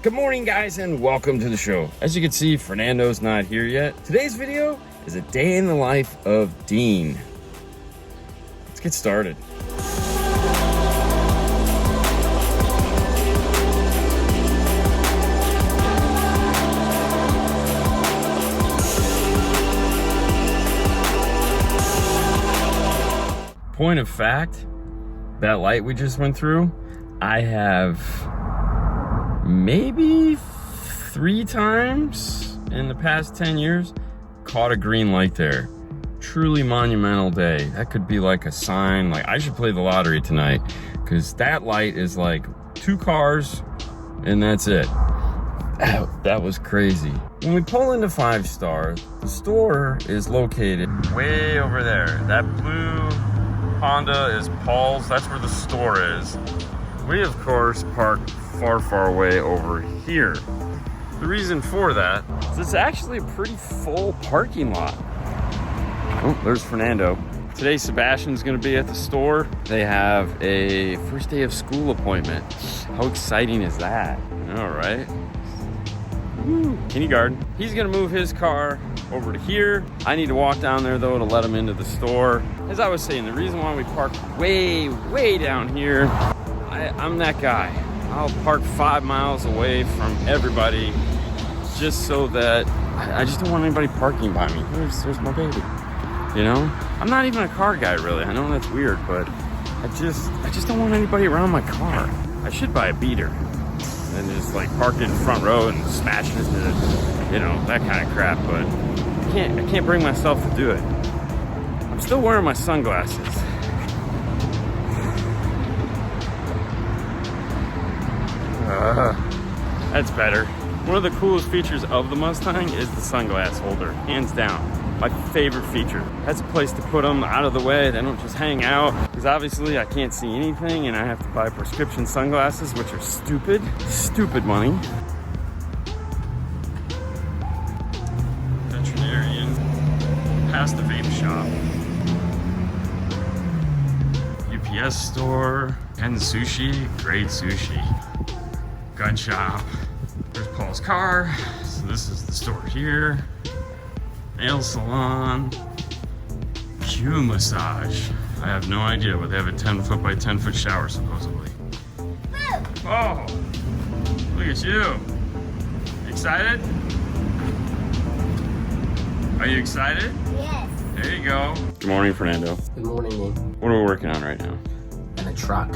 Good morning, guys, and welcome to the show. As you can see, Fernando's not here yet. Today's video is a day in the life of Dean. Let's get started. Point of fact, that light we just went through, I have maybe 3 times in the past 10 years caught a green light there. Truly monumental day. That could be like a sign, like I should play the lottery tonight, because that light is like 2 cars and that's it. That was crazy. When we pull into 5 Star, the store is located way over there. That blue Honda is Paul's. That's where the store is. We, of course, park far away over here. The reason for that is it's actually a pretty full parking lot. Oh, there's Fernando. Today, Sebastian's gonna be at the store. They have a first day of school appointment. How exciting is that? All right. Woo. Kindergarten. He's gonna move his car over to here. I need to walk down there though to let him into the store. As I was saying, the reason why we park way down here, I'm that guy. I'll park 5 miles away from everybody just so that I just don't want anybody parking by me. There's my baby, you know? I'm not even a car guy really. I know that's weird, but I just don't want anybody around my car. I should buy a beater and just like park it in the front row and smash it into, you know, that kind of crap, but I can't bring myself to do it. I'm still wearing my sunglasses. That's better. One of the coolest features of the Mustang is the sunglass holder, hands down. My favorite feature. That's a place to put them out of the way. They don't just hang out, because obviously I can't see anything and I have to buy prescription sunglasses, which are stupid money. Veterinarian, past the vape shop. UPS store, and sushi, great sushi. Gun shop. There's Paul's car. So this is the store here. Nail salon. Q massage. I have no idea, but they have a 10-foot by 10-foot shower supposedly. Oh, look at you. Excited? Are you excited? Yes. There you go. Good morning, Fernando. Good morning, Dean. What are we working on right now? And a truck.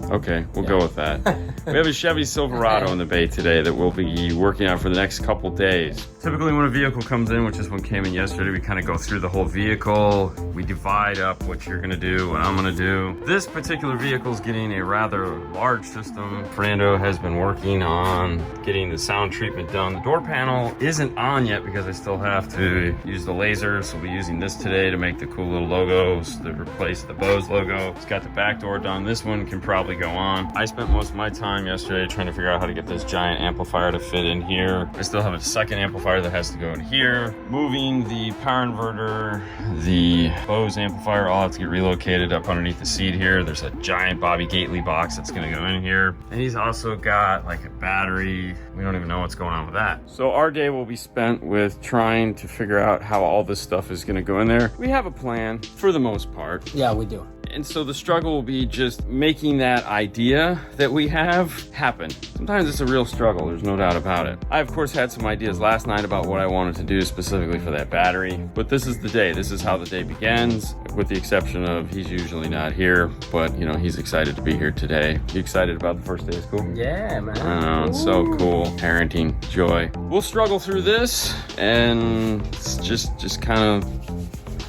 Okay, we'll go with that. We have a Chevy Silverado in the bay today that we'll be working on for the next couple days. Typically when a vehicle comes in, which is what came in yesterday, we kind of go through the whole vehicle. We divide up what you're gonna do, what I'm gonna do. This particular vehicle is getting a rather large system. Fernando has been working on getting the sound treatment done. The door panel isn't on yet because I still have to use the laser, so we'll be using this today to make the cool little logos that replace the Bose logo. It's got the back door done. This one can probably go on. I spent most of my time yesterday trying to figure out how to get this giant amplifier to fit in here. I still have a second amplifier that has to go in here. Moving the power inverter, the Bose amplifier all have to get relocated up underneath the seat here. There's a giant Bobby Gately box that's gonna go in here. And he's also got like a battery. We don't even know what's going on with that. So our day will be spent with trying to figure out how all this stuff is gonna go in there. We have a plan for the most part. Yeah, we do. And so the struggle will be just making that idea that we have happen. Sometimes it's a real struggle, there's no doubt about it. I, of course, had some ideas last night about what I wanted to do specifically for that battery, but this is the day. This is how the day begins, with the exception of he's usually not here, but, you know, he's excited to be here today. You excited about the first day of school? Yeah, man. I know, it's so cool. Parenting, joy. We'll struggle through this, and it's just kind of...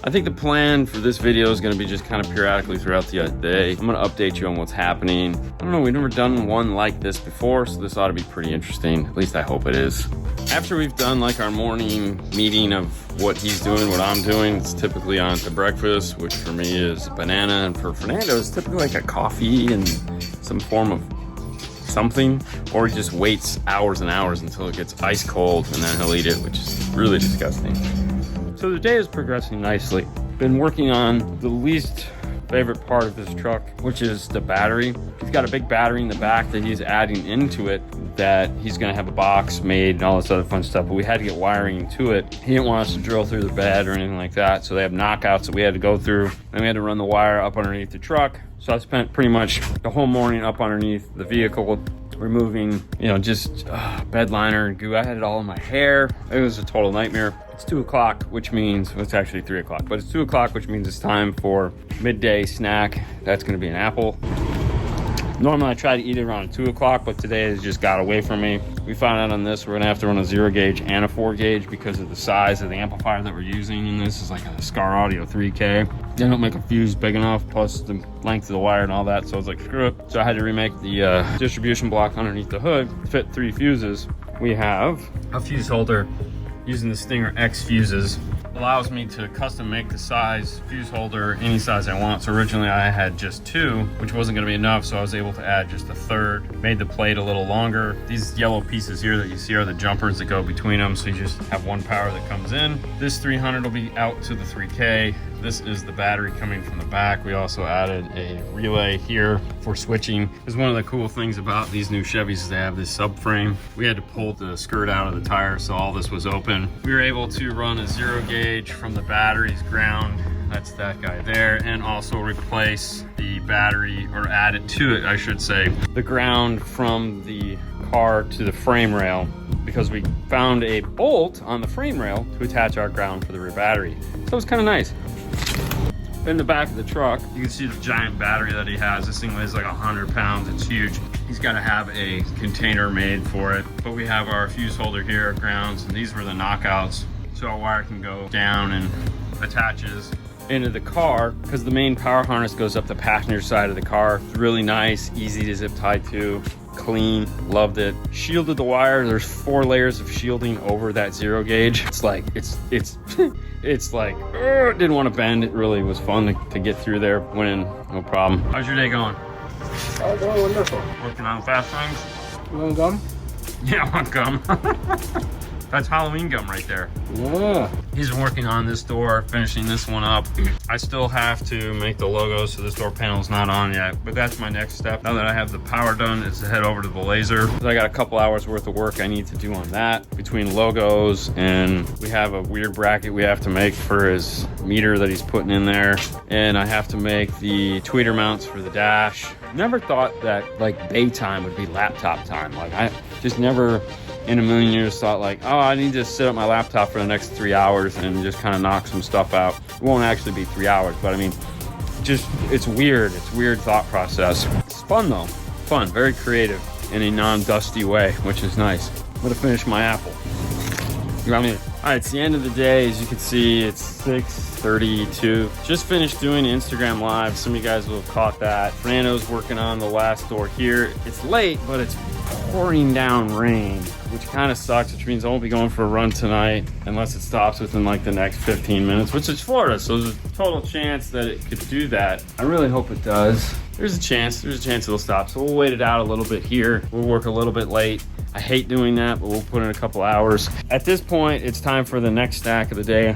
I think the plan for this video is going to be just kind of periodically throughout the day. I'm going to update you on what's happening. I don't know, we've never done one like this before, so this ought to be pretty interesting. At least I hope it is. After we've done like our morning meeting of what he's doing, what I'm doing, it's typically on to breakfast, which for me is a banana, and for Fernando it's typically like a coffee and some form of something, or he just waits hours and hours until it gets ice cold and then he'll eat it, which is really disgusting. So the day is progressing nicely. Been working on the least favorite part of this truck, which is the battery. He's got a big battery in the back that he's adding into it, that he's gonna have a box made and all this other fun stuff, but we had to get wiring to it. He didn't want us to drill through the bed or anything like that, so they have knockouts that we had to go through, and we had to run the wire up underneath the truck. So I spent pretty much the whole morning up underneath the vehicle, removing, just bed liner and goo. I had it all in my hair. It was a total nightmare. It's 2 o'clock, which means, well, it's actually 3 o'clock, but it's 2 o'clock, which means it's time for midday snack. That's gonna be an apple. Normally I try to eat it around 2 o'clock, but today it just got away from me. We found out on this, we're gonna have to run a 0 gauge and a 4 gauge because of the size of the amplifier that we're using in this. Is like a Scar Audio 3K. They don't make a fuse big enough, plus the length of the wire and all that, so I was like, screw it. So I had to remake the distribution block underneath the hood, fit 3 fuses. We have a fuse holder using the Stinger X fuses. Allows me to custom make the size fuse holder any size I want. So originally I had just 2, which wasn't gonna be enough, so I was able to add just a 3rd. Made the plate a little longer. These yellow pieces here that you see are the jumpers that go between them, so you just have one power that comes in. This 300 will be out to the 3K. This is the battery coming from the back. We also added a relay here for switching. Because one of the cool things about these new Chevys is they have this subframe. We had to pull the skirt out of the tire, so all this was open. We were able to run a 0 gauge from the battery's ground. That's that guy there, and also replace the battery, or add it to it, I should say, the ground from the car to the frame rail, because we found a bolt on the frame rail to attach our ground for the rear battery. So it's kind of nice. In the back of the truck, you can see the giant battery that he has. This thing weighs like 100 pounds, it's huge. He's got to have a container made for it. But we have our fuse holder here, grounds, and these were the knockouts. So our wire can go down and attaches into the car, because the main power harness goes up the passenger side of the car. It's really nice, easy to zip tie to, clean, loved it. Shielded the wire. There's 4 layers of shielding over that 0 gauge. It's like, it's like, didn't want to bend. It really was fun to get through there. Went in, no problem. How's your day going? Oh, going wonderful. Working on fast things? You want gum? Yeah, I want gum. That's Halloween gum right there. Yeah. He's working on this door, finishing this one up. I still have to make the logos, so this door panel's not on yet, but that's my next step. Now that I have the power done, it's to head over to the laser. I got a couple hours worth of work I need to do on that, between logos, and we have a weird bracket we have to make for his meter that he's putting in there. And I have to make the tweeter mounts for the dash. Never thought that like daytime would be laptop time. Like I just never in a million years thought like, oh, I need to sit at my laptop for the next 3 hours and just kind of knock some stuff out. It won't actually be 3 hours, but I mean, just, it's weird. It's a weird thought process. It's fun though. Fun, very creative in a non-dusty way, which is nice. I'm gonna finish my apple. You want me to? All right, it's the end of the day. As you can see, it's 6:32. Just finished doing Instagram Live. Some of you guys will have caught that. Fernando's working on the last door here. It's late, but it's pouring down rain, which kind of sucks, which means I won't be going for a run tonight unless it stops within like the next 15 minutes, which is Florida, so there's a total chance that it could do that. I really hope it does. There's a chance it'll stop, so we'll wait it out a little bit here. We'll work a little bit late. I hate doing that, but we'll put in a couple hours. At this point, it's time for the next snack of the day,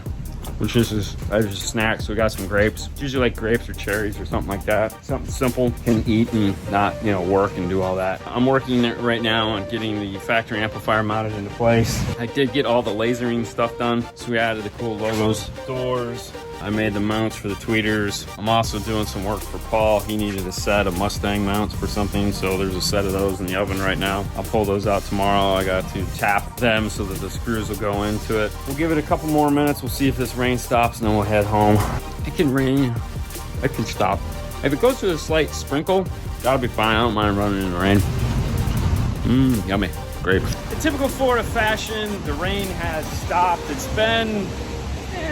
which is just a snack. So we got some grapes. It's usually like grapes or cherries or something like that. Something simple, can eat and not, work and do all that. I'm working right now on getting the factory amplifier mounted into place. I did get all the lasering stuff done. So we added the cool logos, doors. I made the mounts for the tweeters. I'm also doing some work for Paul. He needed a set of Mustang mounts for something, so there's a set of those in the oven right now. I'll pull those out tomorrow. I got to tap them so that the screws will go into it. We'll give it a couple more minutes. We'll see if this rain stops, and then we'll head home. It can rain. It can stop. If it goes to a slight sprinkle, that'll be fine. I don't mind running in the rain. Yummy. Great. In typical Florida fashion, the rain has stopped. It's been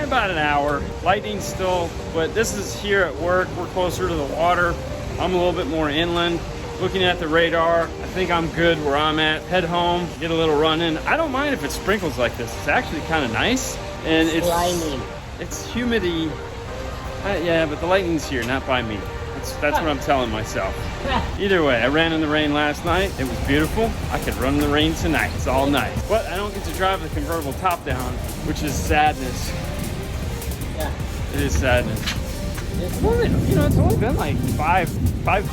about an hour. Lightning still, but this is here at work. We're closer to the water. I'm a little bit more inland. Looking at the radar, I think I'm good where I'm at. Head home, get a little run in. I don't mind if it sprinkles like this. It's actually kind of nice. And it's lightning. It's humidity. Yeah, but the lightning's here, not by me. That's what I'm telling myself. Either way, I ran in the rain last night. It was beautiful. I could run in the rain tonight. It's all nice. But I don't get to drive the convertible top down, which is sadness. Yeah. It is sadness. It's only been like five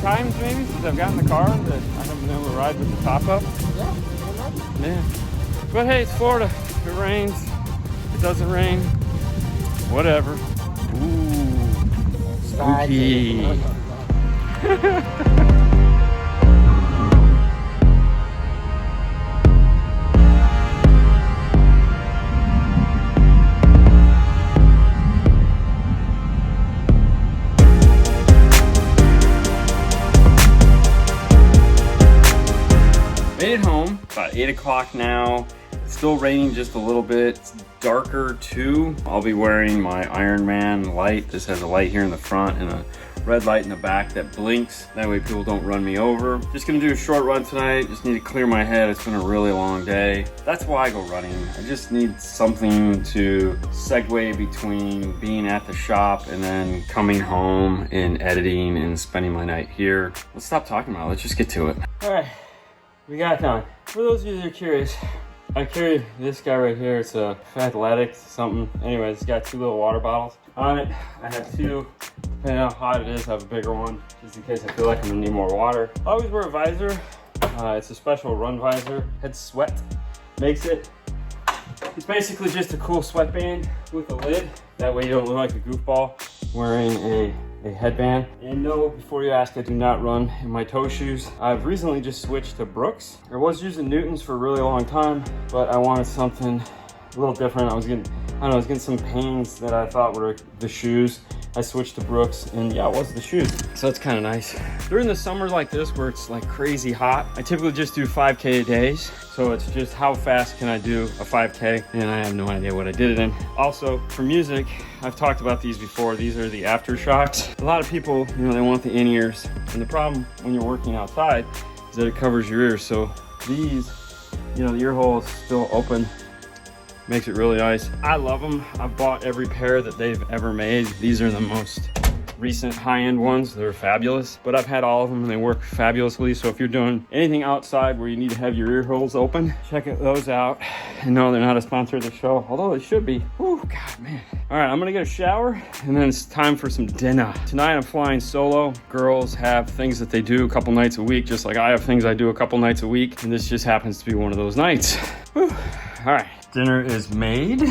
times maybe since I've gotten the car that I haven't been able to ride with the top up. Yeah. But hey, it's Florida. It rains. It doesn't rain. Whatever. Ooh. Spooky. Made it home, about 8 o'clock now. It's still raining just a little bit. It's darker too. I'll be wearing my Iron Man light. This has a light here in the front and a red light in the back that blinks. That way people don't run me over. Just gonna do a short run tonight. Just need to clear my head. It's been a really long day. That's why I go running. I just need something to segue between being at the shop and then coming home and editing and spending my night here. Let's stop talking about it. Let's just get to it. All right. We got it done. For those of you that are curious, I carry this guy right here. It's a Athletic something. Anyways, it's got 2 little water bottles on it. I have 2. Depending on how hot it is, I have a bigger one just in case I feel like I'm gonna need more water. I always wear a visor. It's a special run visor. Head sweat makes it. It's basically just a cool sweatband with a lid. That way you don't look like a goofball wearing a headband. And no, before you ask, I do not run in my toe shoes. I've recently just switched to Brooks. I was using Newtons for a really long time, but I wanted something a little different. I was getting some pains that I thought were the shoes. I switched to Brooks, and yeah, it was the shoes. So it's kind of nice. During the summer like this, where it's like crazy hot, I typically just do 5K a days. So it's just how fast can I do a 5K, and I have no idea what I did it in. Also, for music, I've talked about these before. These are the aftershocks. A lot of people, they want the in-ears. And the problem when you're working outside is that it covers your ears. So these, the ear hole is still open. Makes it really nice. I love them. I've bought every pair that they've ever made. These are the most recent high-end ones. They're fabulous, but I've had all of them and they work fabulously. So if you're doing anything outside where you need to have your ear holes open, check those out. And no, they're not a sponsor of the show, although it should be. Whew, God, man. All right, I'm gonna get a shower and then it's time for some dinner. Tonight I'm flying solo. Girls have things that they do a couple nights a week, just like I have things I do a couple nights a week. And this just happens to be one of those nights. Whew. All right. Dinner is made.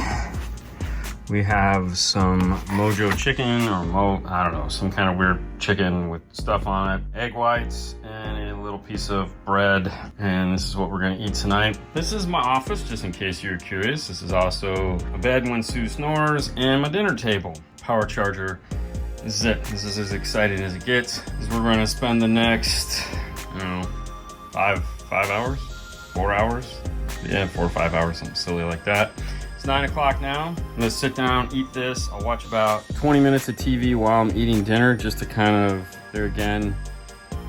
We have some Mojo chicken or I don't know, some kind of weird chicken with stuff on it, egg whites, and a little piece of bread. And this is what we're gonna eat tonight. This is my office, just in case you're curious. This is also a bed when Sue snores and my dinner table. Power charger. This is it. This is as exciting as it gets. We're gonna spend the next, 5 hours, 4 hours. Yeah, 4 or 5 hours, something silly like that. It's 9 o'clock now. I'm gonna sit down, eat this. I'll watch about 20 minutes of TV while I'm eating dinner, just to kind of, there again,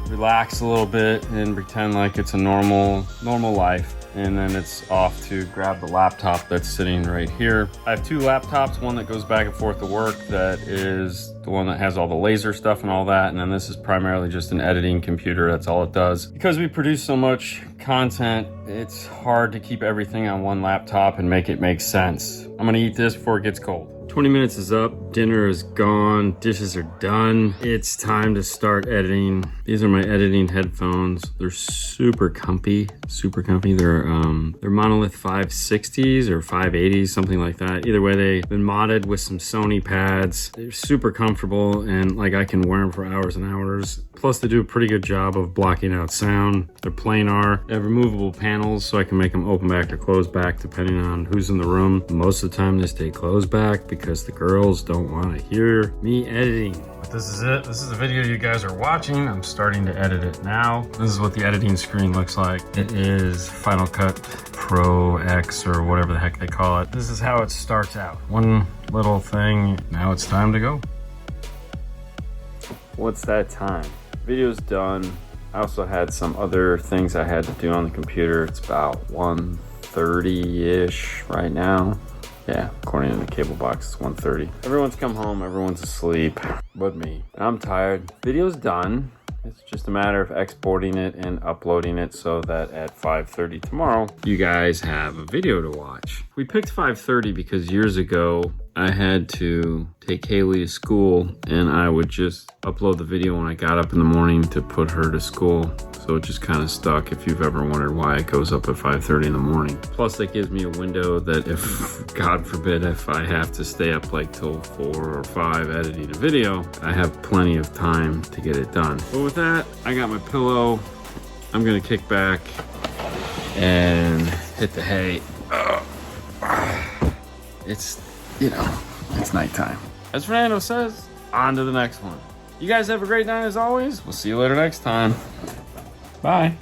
relax a little bit and pretend like it's a normal life. And then it's off to grab the laptop that's sitting right here. I have 2 laptops, one that goes back and forth to work, that is the one that has all the laser stuff and all that. And then this is primarily just an editing computer, that's all it does. Because we produce so much content, it's hard to keep everything on one laptop and make it make sense. I'm gonna eat this before it gets cold. 20 minutes is up, dinner is gone, dishes are done. It's time to start editing. These are my editing headphones. They're super comfy. They're Monolith 560s or 580s, something like that. Either way, they've been modded with some Sony pads. They're super comfortable and I can wear them for hours and hours. Plus they do a pretty good job of blocking out sound. They're planar. They have removable panels so I can make them open back or close back depending on who's in the room. Most of the time they stay closed back because the girls don't want to hear me editing. But this is it. This is the video you guys are watching. I'm starting to edit it now. This is what the editing screen looks like. It is Final Cut Pro X or whatever the heck they call it. This is how it starts out. One little thing. Now it's time to go. What's that time? Video's done. I also had some other things I had to do on the computer. It's about 1:30-ish right now. Yeah, according to the cable box, it's 1:30. Everyone's come home, everyone's asleep, but me. I'm tired. Video's done. It's just a matter of exporting it and uploading it so that at 5:30 tomorrow, you guys have a video to watch. We picked 5:30 because years ago, I had to take Haley to school, and I would just upload the video when I got up in the morning to put her to school. So it just kind of stuck, if you've ever wondered why it goes up at 5:30 in the morning. Plus that gives me a window that if, God forbid, if I have to stay up like till 4 or 5 editing a video, I have plenty of time to get it done. But with that, I got my pillow. I'm gonna kick back and hit the hay. It's, you know, it's nighttime. As Fernando says, on to the next one. You guys have a great night as always. We'll see you later next time. Bye.